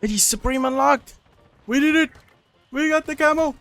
Eddie's Supreme unlocked. We did it. We got the camo.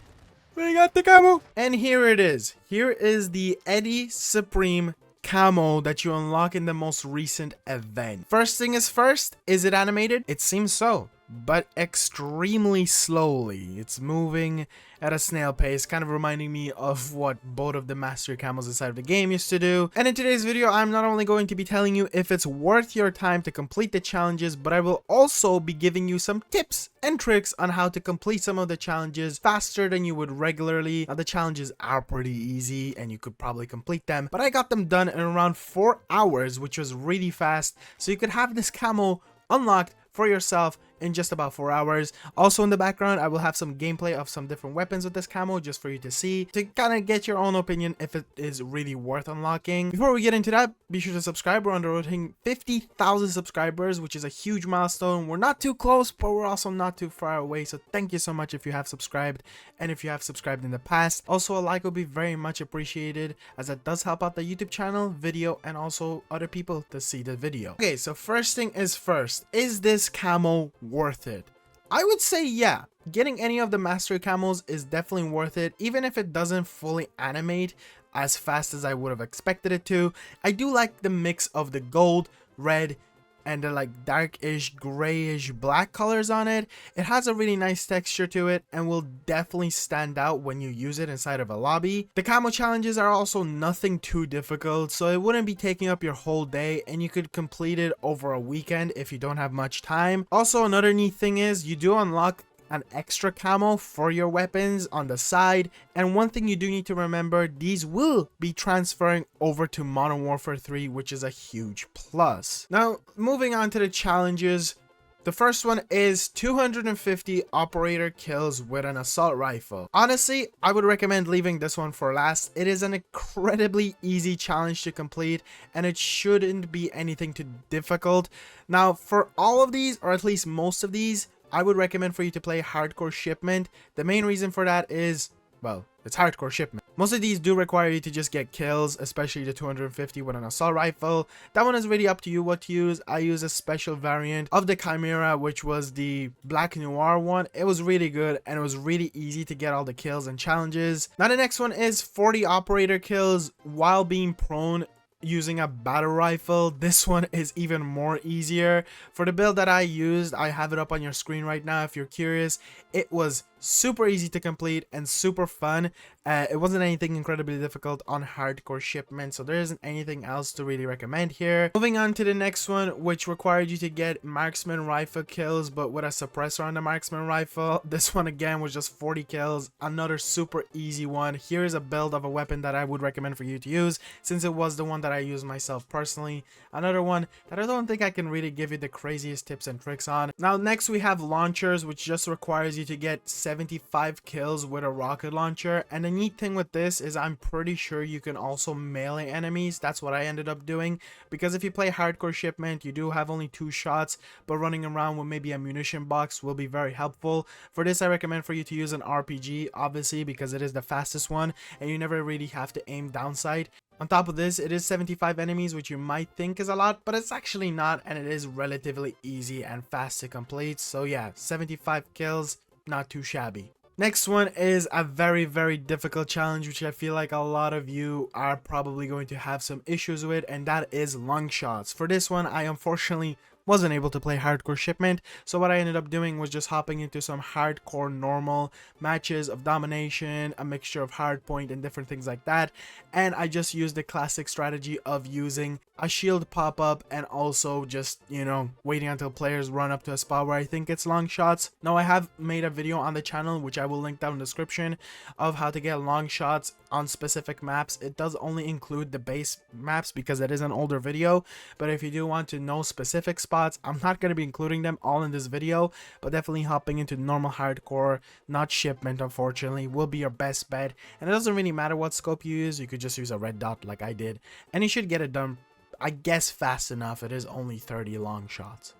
We got the camo. And here it is. Here is the Eddie Supreme camo that you unlock in the most recent event. First thing is first, is it animated? It seems so, but extremely slowly. It's moving at a snail pace, kind of reminding me of what both of the mastery camos inside of the game used to do. And in today's video, I'm not only going to be telling you if it's worth your time to complete the challenges, but I will also be giving you some tips and tricks on how to complete some of the challenges faster than you would regularly. Now, the challenges are pretty easy and you could probably complete them, but I got them done in around 4 hours, which was really fast. So you could have this camo unlocked for yourself in just about 4 hours. Also in the background, I will have some gameplay of some different weapons with this camo just for you to see, to kind of get your own opinion if it is really worth unlocking. Before we get into that, be sure to subscribe. We're on the road hitting 50,000 subscribers, which is a huge milestone. We're not too close, but we're also not too far away. So thank you so much if you have subscribed, and if you have subscribed in the past. Also, a like would be very much appreciated, as it does help out the YouTube channel, video, and also other people to see the video. Okay, so first thing is first, is this camo worth it? I would say yeah. Getting any of the mastery camos is definitely worth it, even if it doesn't fully animate as fast as I would have expected it to. I do like the mix of the gold, red, and the like darkish grayish black colors on it. It has a really nice texture to it and will definitely stand out when you use it inside of a lobby. The camo challenges are also nothing too difficult, so it wouldn't be taking up your whole day, and you could complete it over a weekend if you don't have much time. Also, another neat thing is you do unlock an extra camo for your weapons on the side, and one thing you do need to remember, these will be transferring over to Modern Warfare 3, which is a huge plus. Now, moving on to the challenges. The first one is 250 operator kills with an assault rifle. Honestly, I would recommend leaving this one for last. It is an incredibly easy challenge to complete, and it shouldn't be anything too difficult. Now, for all of these, or at least most of these, I would recommend for you to play hardcore shipment. The main reason for that is, well, it's hardcore shipment. Most of these do require you to just get kills, especially the 250 with an assault rifle. That one is really up to you what to use. I use a special variant of the Chimera, which was the Black Noir one. It was really good, and it was really easy to get all the kills and challenges. Now the next one is 40 operator kills while being prone using a battle rifle. This one is even more easier. For the build that I used, I have it up on your screen right now if you're curious. It was super easy to complete and super fun. It wasn't anything incredibly difficult on hardcore shipment, so there isn't anything else to really recommend here. Moving on to the next one, which required you to get marksman rifle kills but with a suppressor on the marksman rifle. This one again was just 40 kills, another super easy one. Here is a build of a weapon that I would recommend for you to use, since it was the one that I used myself personally. Another one that I don't think I can really give you the craziest tips and tricks on. Now next we have launchers, which just requires you to get 75 kills with a rocket launcher. And the neat thing with this is I'm pretty sure you can also melee enemies. That's what I ended up doing, because if you play hardcore shipment, you do have only 2 shots, but running around with maybe a munition box will be very helpful. For this, I recommend for you to use an RPG, obviously, because it is the fastest one and you never really have to aim downside. On top of this, it is 75 enemies, which you might think is a lot, but it's actually not, and it is relatively easy and fast to complete. So yeah, 75 kills, not too shabby. Next one is a very, very difficult challenge, which I feel like a lot of you are probably going to have some issues with, and that is Lungshots. For this one, I unfortunately wasn't able to play hardcore shipment, so what I ended up doing was just hopping into some hardcore normal matches of domination, a mixture of hardpoint and different things like that, and I just used the classic strategy of using a shield pop up and also just, you know, waiting until players run up to a spot where I think it's long shots. Now I have made a video on the channel, which I will link down in the description, of how to get long shots on specific maps. It does only include the base maps because it is an older video, but if you do want to know specific spots, I'm not going to be including them all in this video, but definitely hopping into normal hardcore, not shipment, unfortunately, will be your best bet. And it doesn't really matter what scope you use, you could just use a red dot like I did, and you should get it done, I guess, fast enough. It is only 30 long shots.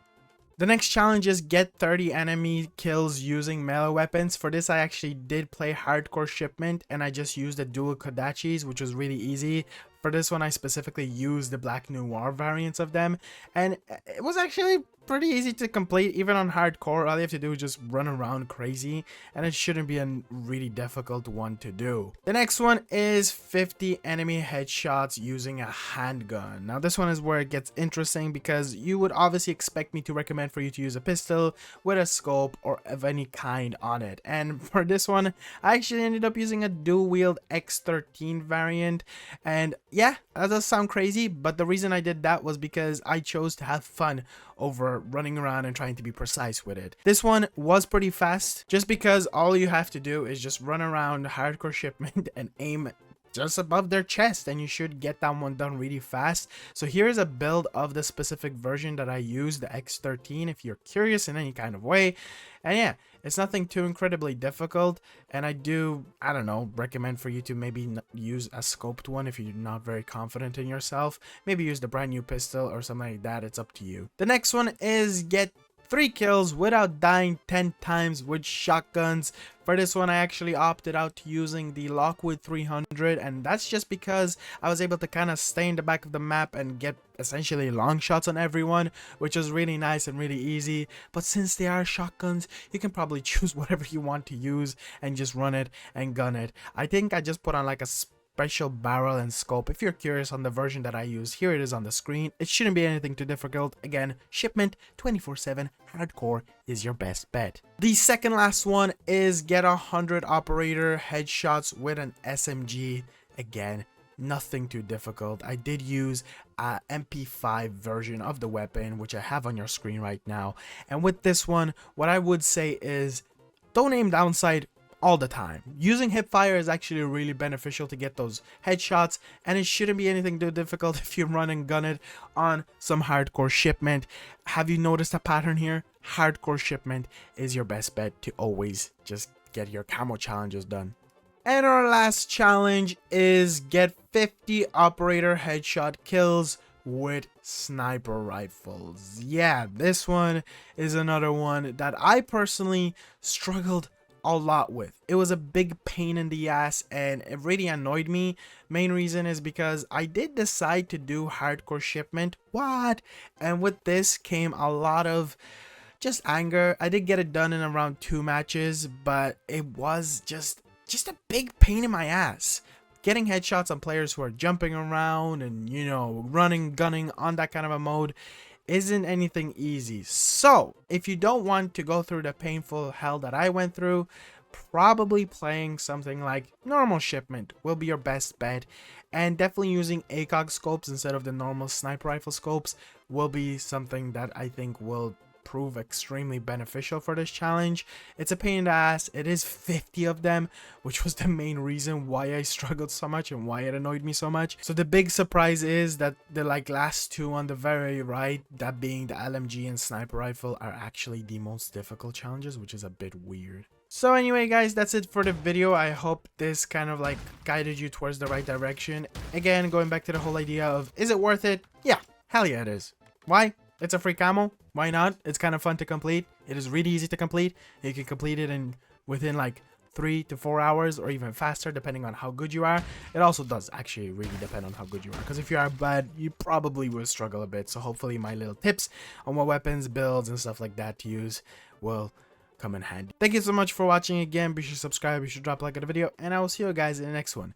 The next challenge is get 30 enemy kills using melee weapons. For this, I actually did play hardcore shipment and I just used the dual Kodachis, which was really easy. For this one, I specifically used the Black Noir variants of them, and it was actually pretty easy to complete. Even on hardcore, all you have to do is just run around crazy, and it shouldn't be a really difficult one to do. The next one is 50 enemy headshots using a handgun. Now this one is where it gets interesting, because you would obviously expect me to recommend for you to use a pistol with a scope or of any kind on it, and for this one I actually ended up using a dual wield X13 variant. And yeah, that does sound crazy, but the reason I did that was because I chose to have fun over running around and trying to be precise with it. This one was pretty fast, just because all you have to do is just run around hardcore shipment and aim just above their chest, and you should get that one done really fast. So here's a build of the specific version that I use, the X13, if you're curious in any kind of way. And yeah, it's nothing too incredibly difficult, and I don't know, recommend for you to maybe use a scoped one if you're not very confident in yourself. Maybe use the brand new pistol or something like that, it's up to you. The next one is get 3 kills without dying 10 times with shotguns. For this one, I actually opted out to using the Lockwood 300, and that's just because I was able to kind of stay in the back of the map and get essentially long shots on everyone, which was really nice and really easy. But since they are shotguns, you can probably choose whatever you want to use and just run it and gun it. I think I just put on like a special barrel and scope. If you're curious on the version that I use, here it is on the screen. It shouldn't be anything too difficult. Again, shipment 24/7 hardcore is your best bet. The second last one is get 100 operator headshots with an SMG. Again, nothing too difficult. I did use a MP5 version of the weapon, which I have on your screen right now. And with this one, what I would say is don't aim downside all the time. Using hip fire is actually really beneficial to get those headshots, and it shouldn't be anything too difficult if you run and gun it on some hardcore shipment. Have you noticed a pattern here? Hardcore shipment is your best bet to always just get your camo challenges done. And our last challenge is get 50 operator headshot kills with sniper rifles. Yeah, this one is another one that I personally struggled a lot with. It was a big pain in the ass, and it really annoyed me. Main reason is because I did decide to do hardcore shipment. What? And with this came a lot of just anger. I did get it done in around 2 matches, but it was just a big pain in my ass. Getting headshots on players who are jumping around and, you know, running, gunning on that kind of a mode isn't anything easy. So if you don't want to go through the painful hell that I went through, probably playing something like normal shipment will be your best bet, and definitely using ACOG scopes instead of the normal sniper rifle scopes will be something that I think will prove extremely beneficial for this challenge. It's a pain in the ass. It is 50 of them, which was the main reason why I struggled so much and why it annoyed me so much. So the big surprise is that the last 2 on the very right, that being the LMG and sniper rifle, are actually the most difficult challenges, which is a bit weird. So anyway guys, that's it for the video. I hope this kind of guided you towards the right direction. Again, going back to the whole idea of, is it worth it? Yeah, hell yeah it is. Why? It's a free camo. Why not? It's kind of fun to complete. It is really easy to complete. You can complete it within 3 to 4 hours or even faster, depending on how good you are. It also does actually really depend on how good you are, because if you are bad, you probably will struggle a bit. So hopefully my little tips on what weapons, builds, and stuff like that to use will come in handy. Thank you so much for watching again. Be sure to subscribe, be sure to drop a like on the video, and I will see you guys in the next one.